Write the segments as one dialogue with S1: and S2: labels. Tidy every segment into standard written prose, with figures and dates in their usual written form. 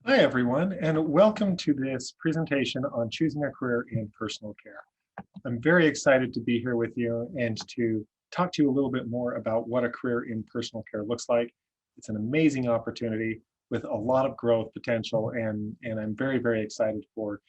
S1: Hi, everyone, and welcome to this presentation on choosing a career in personal care. I'm very excited to be here with you and to talk to you a little bit more about what a career in personal care looks like. It's an amazing opportunity with a lot of growth potential, and I'm very, very excited for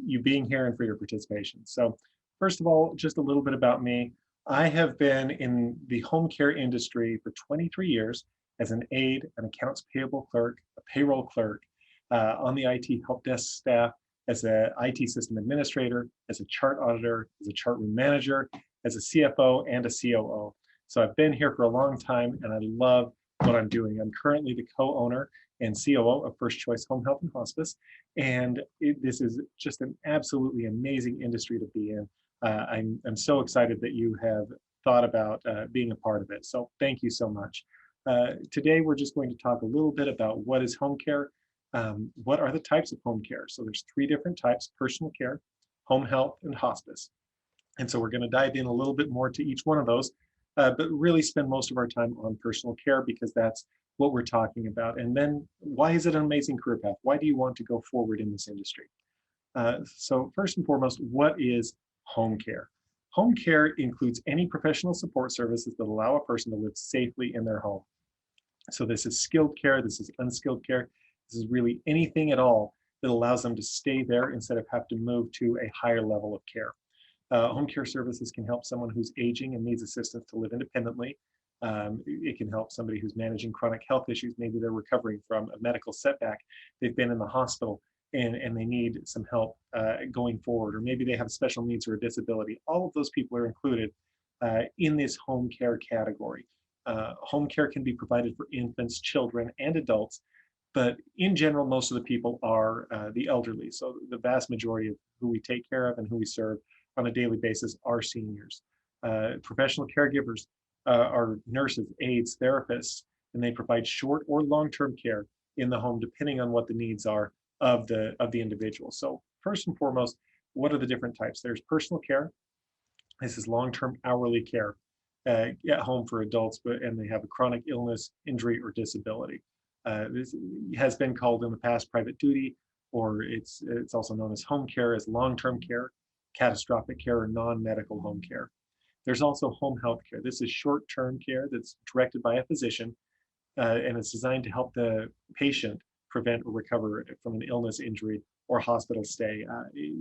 S1: you being here and for your participation. So, first of all, just a little bit about me. I have been in the home care industry for 23 years as an aide, an accounts payable clerk, a payroll clerk, on the IT help desk staff, as an IT system administrator, as a chart auditor, as a chart room manager, as a CFO, and a COO. So I've been here for a long time and I love what I'm doing. I'm currently the co-owner and COO of First Choice Home Health and Hospice. And this is just an absolutely amazing industry to be in. I'm so excited that you have thought about being a part of it. So thank you so much. Today, we're just going to talk a little bit about what is home care, what are the types of home care. So there's three different types: personal care, home health, and hospice. And so we're going to dive in a little bit more to each one of those, but really spend most of our time on personal care because that's what we're talking about. And then why is it an amazing career path? Why do you want to go forward in this industry? So first and foremost, what is home care? Home care includes any professional support services that allow a person to live safely in their home. So this is skilled care, this is unskilled care, this is really anything at all that allows them to stay there instead of have to move to a higher level of care. Home care services can help someone who's aging and needs assistance to live independently. It can help somebody who's managing chronic health issues. Maybe they're recovering from a medical setback. They've been in the hospital and they need some help going forward, or maybe they have special needs or a disability. All of those people are included in this home care category. Home care can be provided for infants, children, and adults, but in general, most of the people are the elderly. So the vast majority of who we take care of and who we serve on a daily basis are seniors. Professional caregivers are nurses, aides, therapists, and they provide short or long-term care in the home, depending on what the needs are of the individual. So first and foremost, what are the different types? There's personal care. This is long-term hourly care at home for adults, and they have a chronic illness, injury, or disability. This has been called in the past private duty, or it's also known as home care, as long-term care, catastrophic care, or non-medical home care. There's also home health care. This is short-term care that's directed by a physician, and it's designed to help the patient prevent or recover from an illness, injury, or hospital stay.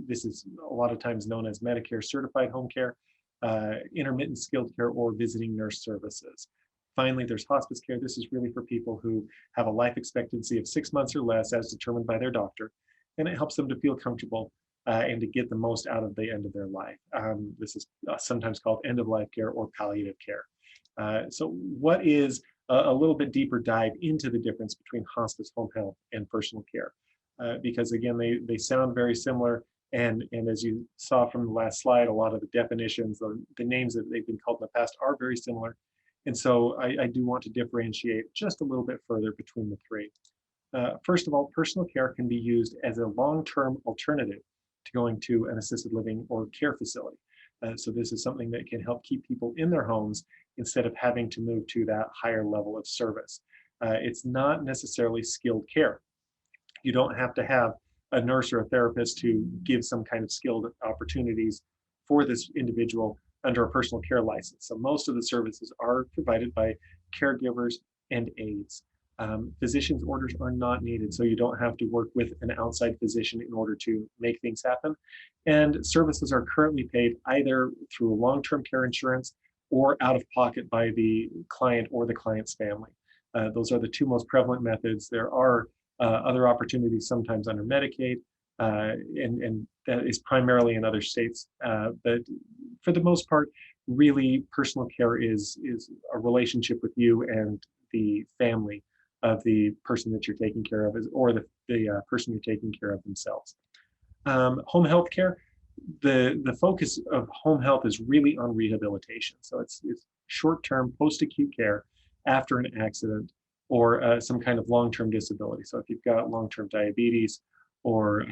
S1: This is a lot of times known as Medicare certified home care, intermittent skilled care, or visiting nurse services. Finally, there's hospice care. This is really for people who have a life expectancy of 6 months or less as determined by their doctor, and it helps them to feel comfortable and to get the most out of the end of their life. This is sometimes called end of life care or palliative care. So what is a little bit deeper dive into the difference between hospice, home health, and personal care? Because again, they sound very similar. And as you saw from the last slide, a lot of the definitions, the names that they've been called in the past are very similar. And so I do want to differentiate just a little bit further between the three. First of all, personal care can be used as a long-term alternative to going to an assisted living or care facility. So this is something that can help keep people in their homes instead of having to move to that higher level of service. It's not necessarily skilled care. You don't have to have a nurse or a therapist to give some kind of skilled opportunities for this individual under a personal care license. So most of the services are provided by caregivers and aides. Physician's orders are not needed, so you don't have to work with an outside physician in order to make things happen. And services are currently paid either through long-term care insurance or out of pocket by the client or the client's family. Those are the two most prevalent methods. There are other opportunities sometimes under Medicaid, and that is primarily in other states. But for the most part, really, personal care is a relationship with you and the family of the person that you're taking care of, or the person you're taking care of themselves. Home health care, the focus of home health is really on rehabilitation. So it's short-term post-acute care after an accident or some kind of long-term disability. So if you've got long-term diabetes or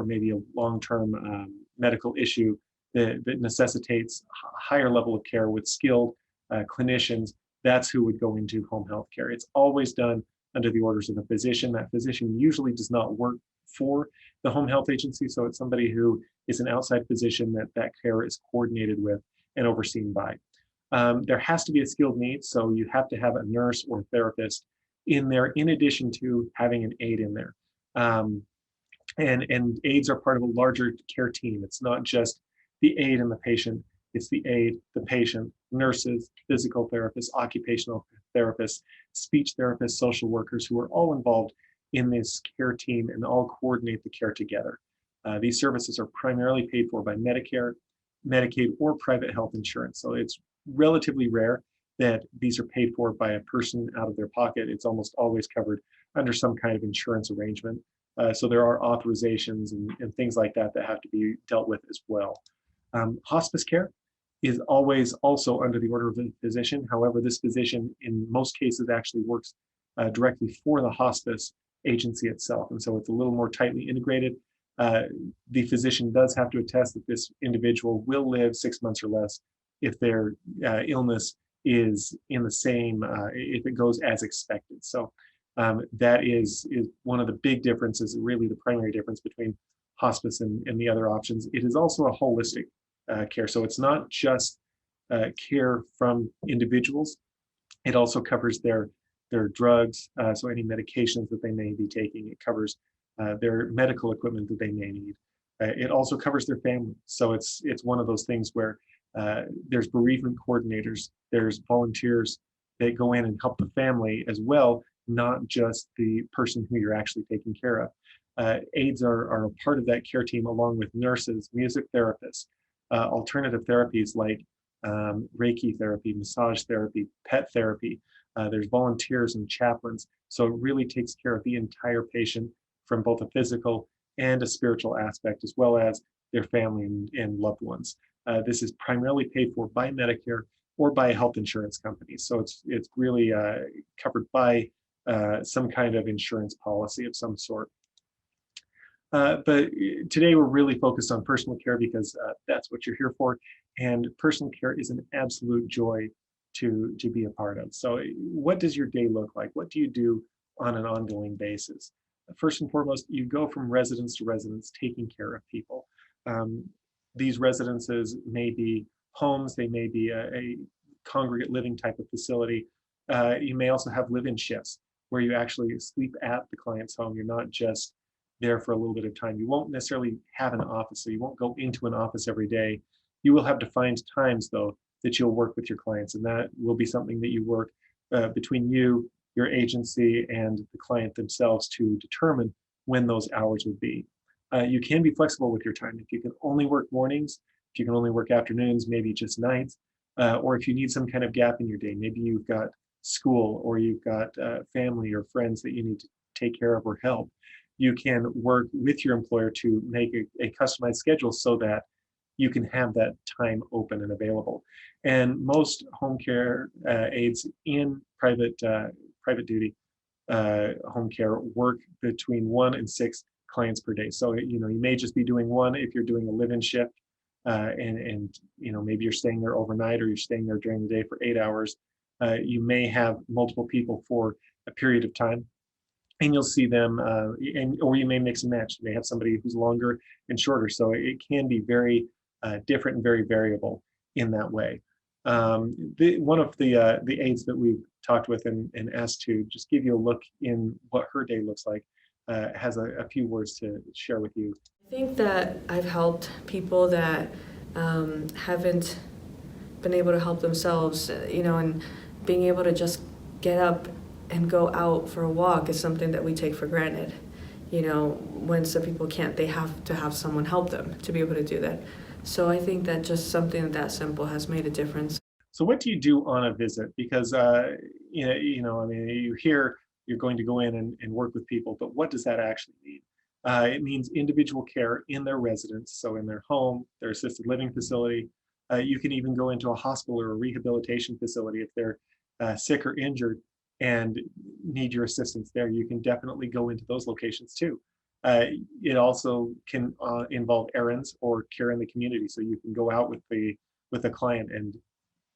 S1: maybe a long-term medical issue that necessitates a higher level of care with skilled clinicians, that's who would go into home health care. It's always done under the orders of a physician. That physician usually does not work for the home health agency, so it's somebody who is an outside physician that care is coordinated with and overseen by. There has to be a skilled need, so you have to have a nurse or therapist in there in addition to having an aide in there. Um, and aides are part of a larger care team. It's not just the aide and the patient, it's the aide, the patient, nurses, physical therapists, occupational therapists, speech therapists, social workers who are all involved in this care team and all coordinate the care together. These services are primarily paid for by Medicare, Medicaid, or private health insurance. So it's relatively rare that these are paid for by a person out of their pocket. It's almost always covered under some kind of insurance arrangement. So there are authorizations and things like that that have to be dealt with as well. Hospice care is always also under the order of a physician. However, this physician in most cases actually works directly for the hospice agency itself. And so it's a little more tightly integrated. The physician does have to attest that this individual will live 6 months or less if their illness is in the same, if it goes as expected. So that is one of the big differences, really the primary difference between hospice and the other options. It is also a holistic care. So it's not just care from individuals. It also covers their drugs, so any medications that they may be taking. It covers their medical equipment that they may need. It also covers their family. So it's one of those things where there's bereavement coordinators, there's volunteers that go in and help the family as well, not just the person who you're actually taking care of. Aides are a part of that care team along with nurses, music therapists, alternative therapies like Reiki therapy, massage therapy, pet therapy. There's volunteers and chaplains. So it really takes care of the entire patient from both a physical and a spiritual aspect, as well as their family and loved ones. This is primarily paid for by Medicare or by a health insurance company. So it's really covered by some kind of insurance policy of some sort. But today we're really focused on personal care because that's what you're here for. And personal care is an absolute joy to be a part of. So what does your day look like? What do you do on an ongoing basis? First and foremost, you go from residence to residence taking care of people. These residences may be homes, they may be a congregate living type of facility. You may also have live-in shifts where you actually sleep at the client's home. You're not just there for a little bit of time. You won't necessarily have an office, so you won't go into an office every day. You will have defined times, though, that you'll work with your clients, and that will be something that you work between you, your agency, and the client themselves to determine when those hours would be. You can be flexible with your time. If you can only work mornings, if you can only work afternoons, maybe just nights, or if you need some kind of gap in your day, maybe you've got school or you've got family or friends that you need to take care of or help, you can work with your employer to make a customized schedule so that you can have that time open and available. And most home care aides in private duty home care work between 1 and 6 clients per day. So you may just be doing one if you're doing a live-in shift, and maybe you're staying there overnight or you're staying there during the day for 8 hours. You may have multiple people for a period of time, and you'll see them, or you may mix and match. You may have somebody who's longer and shorter. So it can be very different and very variable in that way. One of the aides that we've talked with and asked to just give you a look in what her day looks like has a few words to share with you.
S2: I think that I've helped people that haven't been able to help themselves, and being able to just get up and go out for a walk is something that we take for granted. When some people can't, they have to have someone help them to be able to do that. So I think that just something that simple has made a difference.
S1: So what do you do on a visit? Because, you hear you're going to go in and work with people, but what does that actually mean? It means individual care in their residence, so in their home, their assisted living facility. You can even go into a hospital or a rehabilitation facility if they're sick or injured and need your assistance there. You can definitely go into those locations too. It also can involve errands or care in the community. So you can go out with the client and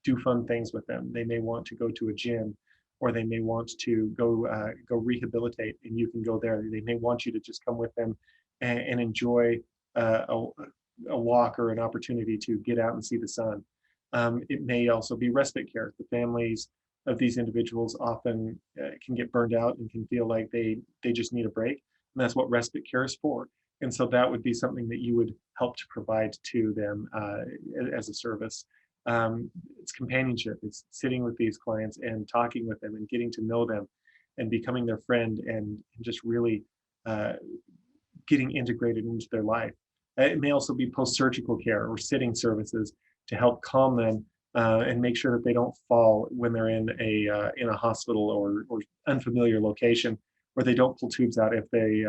S1: do fun things with them. They may want to go to a gym, or they may want to go rehabilitate, and you can go there. They may want you to just come with them and enjoy a walk or an opportunity to get out and see the sun. It may also be respite care. The families of these individuals often can get burned out and can feel like they just need a break, and that's what respite care is for. And so that would be something that you would help to provide to them as a service. It's companionship. It's sitting with these clients and talking with them and getting to know them and becoming their friend, and just really getting integrated into their life. It may also be post-surgical care or sitting services to help calm them and make sure that they don't fall when they're in a hospital or unfamiliar location, where they don't pull tubes out if they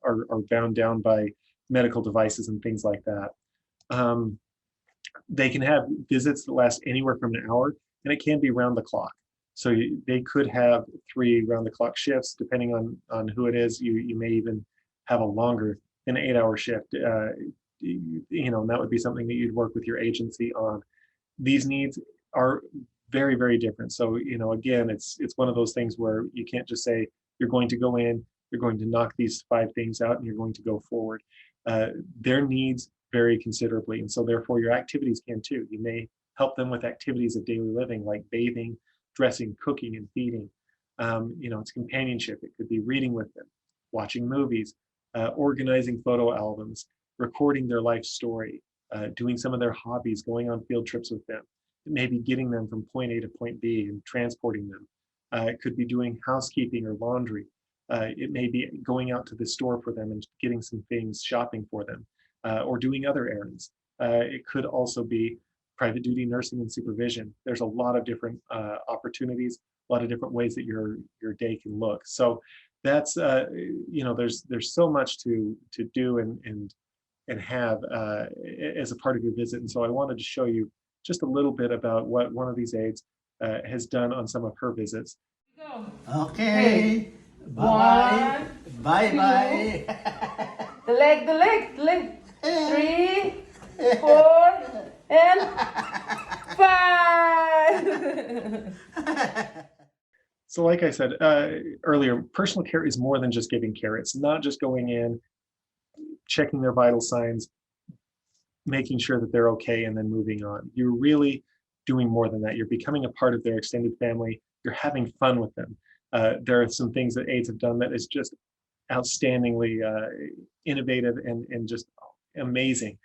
S1: are bound down by medical devices and things like that. They can have visits that last anywhere from an hour, and it can be round the clock. So they could have 3 round the clock shifts, depending on who it is. You may even have a longer than 8-hour shift. And that would be something that you'd work with your agency on. These needs are very, very different. So, again, it's one of those things where you can't just say you're going to go in, you're going to knock these 5 things out, and you're going to go forward. Their needs vary considerably, and so therefore your activities can too. You may help them with activities of daily living like bathing, dressing, cooking, and feeding. It's companionship. It could be reading with them, watching movies, organizing photo albums, recording their life story, doing some of their hobbies, going on field trips with them. It may be getting them from point A to point B and transporting them. It could be doing housekeeping or laundry. It may be going out to the store for them and getting some things, shopping for them, or doing other errands. It could also be private duty nursing and supervision. There's a lot of different opportunities, a lot of different ways that your day can look. So that's there's so much to do and have as a part of your visit. And so I wanted to show you just a little bit about what one of these aides has done on some of her visits.
S3: Go.
S4: Okay.
S3: Hey.
S4: Bye.
S3: One,
S4: Bye
S3: two.
S4: bye.
S3: The leg. 3, 4, and 5.
S1: So like I said earlier, personal care is more than just giving care. It's not just going in, checking their vital signs, making sure that they're okay, and then moving on. You're really doing more than that. You're becoming a part of their extended family. You're having fun with them. There are some things that aides have done that is just outstandingly innovative and just amazing.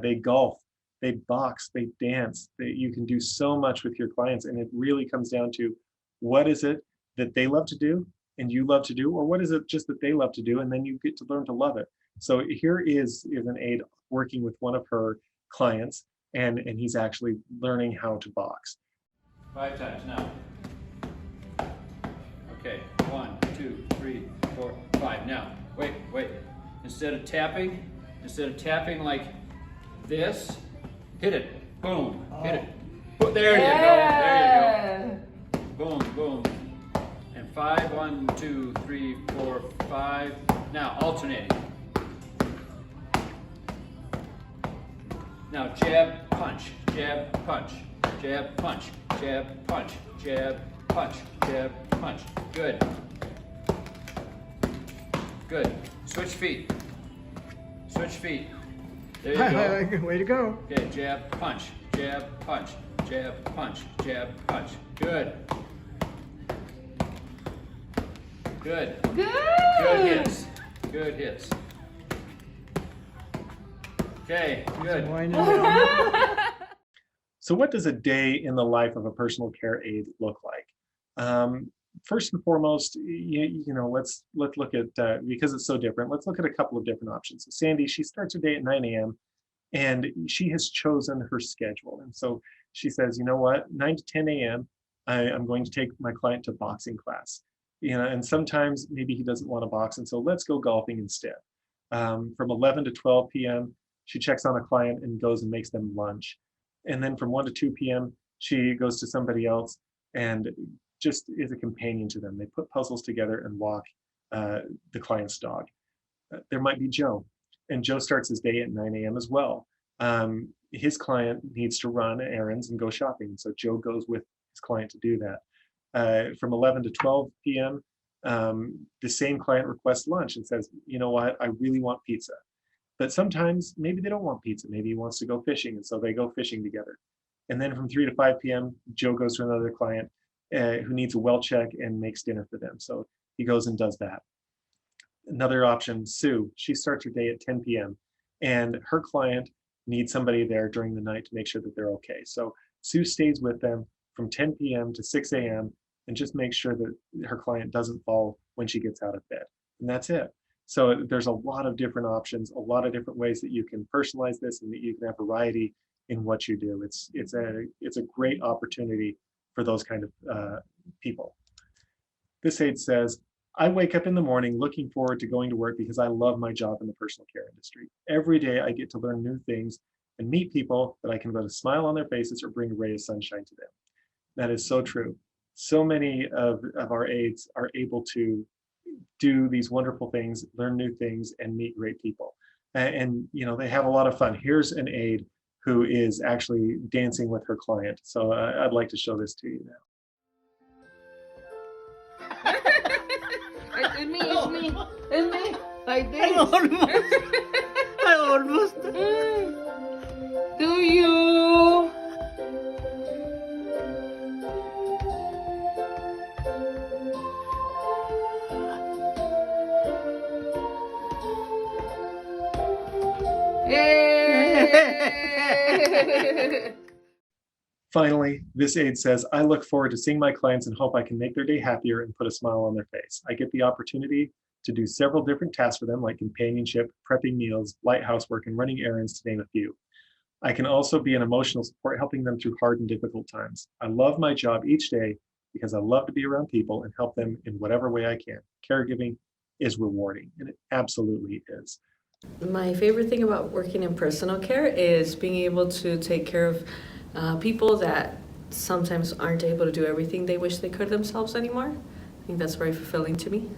S1: They golf, they box, they dance. You can do so much with your clients, and it really comes down to what is it that they love to do and you love to do, or what is it just that they love to do, and then you get to learn to love it. So here is an aide working with one of her clients, and he's actually learning how to box.
S5: 5 times now. Okay, 1, 2, 3, 4, 5. Now, wait. Instead of tapping like this, hit it. Boom. Hit it. There you go. Boom. And 5, 1, 2, 3, 4, 5. Now alternating. Now jab, punch, jab, punch, jab, punch, jab, punch, jab, punch, jab, punch. Good. Switch feet. There you go.
S4: Way to go.
S5: Okay, jab, punch, jab, punch, jab, punch, jab, punch. Good. Good hits. Okay, good.
S1: So what does a day in the life of a personal care aide look like? First and foremost, let's look at, because it's so different, let's look at a couple of different options. So Sandy, she starts her day at 9 a.m. and she has chosen her schedule. And so she says, you know what, 9 to 10 a.m., I'm going to take my client to boxing class. And sometimes maybe he doesn't want to box, and so let's go golfing instead. From 11 to 12 p.m., she checks on a client and goes and makes them lunch. And then from 1 to 2 p.m., she goes to somebody else and just is a companion to them. They put puzzles together and walk the client's dog. There might be Joe, and Joe starts his day at 9 a.m. as well. His client needs to run errands and go shopping, so Joe goes with his client to do that. from 11 to 12 p.m., the same client requests lunch and says, you know what, I really want pizza. But sometimes maybe they don't want pizza. Maybe he wants to go fishing, and so they go fishing together. And then from 3 to 5 p.m., Joe goes to another client who needs a well check and makes dinner for them. So he goes and does that. Another option, Sue, she starts her day at 10 p.m. and her client needs somebody there during the night to make sure that they're okay. So Sue stays with them from 10 p.m. to 6 a.m. and just makes sure that her client doesn't fall when she gets out of bed. And that's it. So there's a lot of different options, a lot of different ways that you can personalize this and that you can have variety in what you do. It's a great opportunity for those kind of people. This aide says, I wake up in the morning looking forward to going to work because I love my job in the personal care industry. Every day I get to learn new things and meet people that I can put a smile on their faces or bring a ray of sunshine to them. That is so true. So many of our aides are able to do these wonderful things, learn new things, and meet great people. And you know, they have a lot of fun. Here's an aide who is actually dancing with her client. So I'd like to show this to you now.
S3: It's me. Like this.
S4: I almost.
S3: Do you? Yay!
S1: Finally, this aide says, I look forward to seeing my clients and hope I can make their day happier and put a smile on their face. I get the opportunity to do several different tasks for them, like companionship, prepping meals, light housework, and running errands, to name a few. I can also be an emotional support, helping them through hard and difficult times. I love my job each day because I love to be around people and help them in whatever way I can. Caregiving is rewarding, and it absolutely is.
S2: My favorite thing about working in personal care is being able to take care of people that sometimes aren't able to do everything they wish they could themselves anymore. I think that's very fulfilling to me.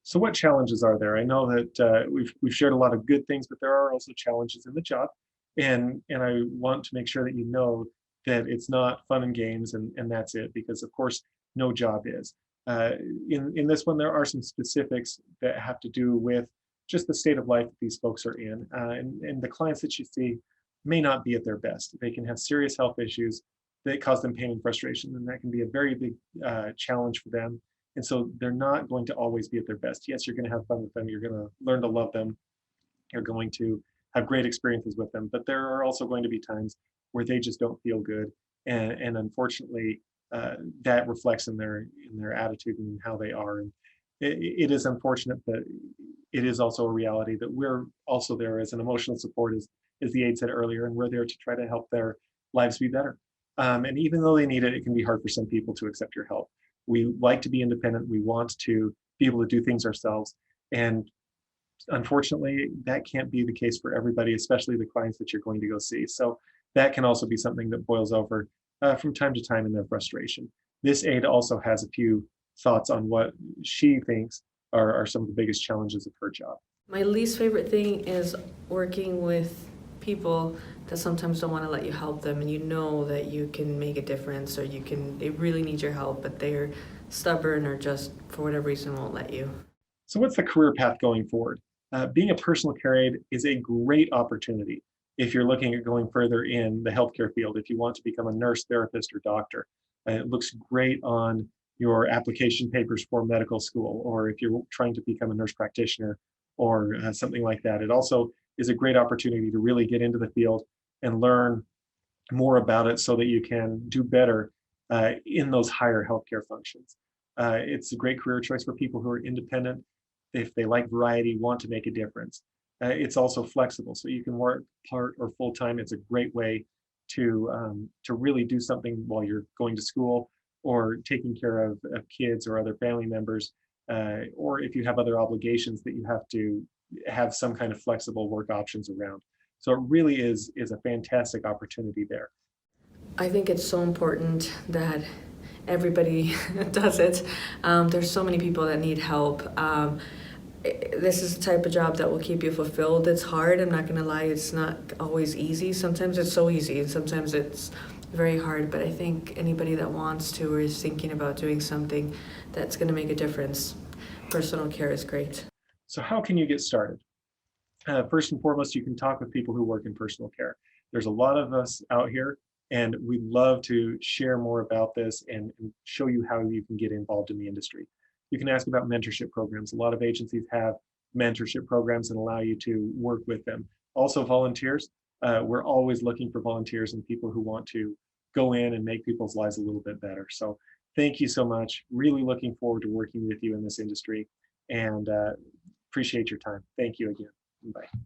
S1: So what challenges are there? I know that we've shared a lot of good things, but there are also challenges in the job. And I want to make sure that you know that it's not fun and games and that's it, because of course, no job is. In this one, there are some specifics that have to do with just the state of life that these folks are in. And the clients that you see may not be at their best. They can have serious health issues that cause them pain and frustration, and that can be a very big challenge for them. And so they're not going to always be at their best. Yes, you're going to have fun with them. You're going to learn to love them. You're going to have great experiences with them. But there are also going to be times where they just don't feel good. And unfortunately, that reflects in their attitude and how they are. And it is unfortunate, but it is also a reality that we're also there as an emotional support, as the aide said earlier, and we're there to try to help their lives be better. And even though they need it, it can be hard for some people to accept your help. We like to be independent. We want to be able to do things ourselves. And unfortunately, that can't be the case for everybody, especially the clients that you're going to go see. So that can also be something that boils over from time to time in their frustration. This aide also has a few thoughts on what she thinks are some of the biggest challenges of her job.
S2: My least favorite thing is working with people that sometimes don't want to let you help them, and you know that you can make a difference, or they really need your help, but they're stubborn or just for whatever reason won't let you.
S1: So what's the career path going forward? Being a personal care aide is a great opportunity if you're looking at going further in the healthcare field, if you want to become a nurse, therapist, or doctor. It looks great on your application papers for medical school, or if you're trying to become a nurse practitioner or something like that. It also is a great opportunity to really get into the field and learn more about it so that you can do better in those higher healthcare functions. It's a great career choice for people who are independent, if they like variety, want to make a difference. It's also flexible, so you can work part or full-time. It's a great way to really do something while you're going to school or taking care of kids or other family members, or if you have other obligations that you have to have some kind of flexible work options around. So it really is a fantastic opportunity there.
S2: I think it's so important that everybody does it. There's so many people that need help. This is the type of job that will keep you fulfilled. It's hard, I'm not gonna lie, it's not always easy. Sometimes it's so easy, and sometimes it's very hard, but I think anybody that wants to or is thinking about doing something that's going to make a difference, personal care is great.
S1: So how can you get started? First and foremost, you can talk with people who work in personal care. There's a lot of us out here, and we'd love to share more about this and show you how you can get involved in the industry. You can ask about mentorship programs. A lot of agencies have mentorship programs and allow you to work with them. Also volunteers. We're always looking for volunteers and people who want to go in and make people's lives a little bit better. So thank you so much. Really looking forward to working with you in this industry, and appreciate your time. Thank you again. Bye.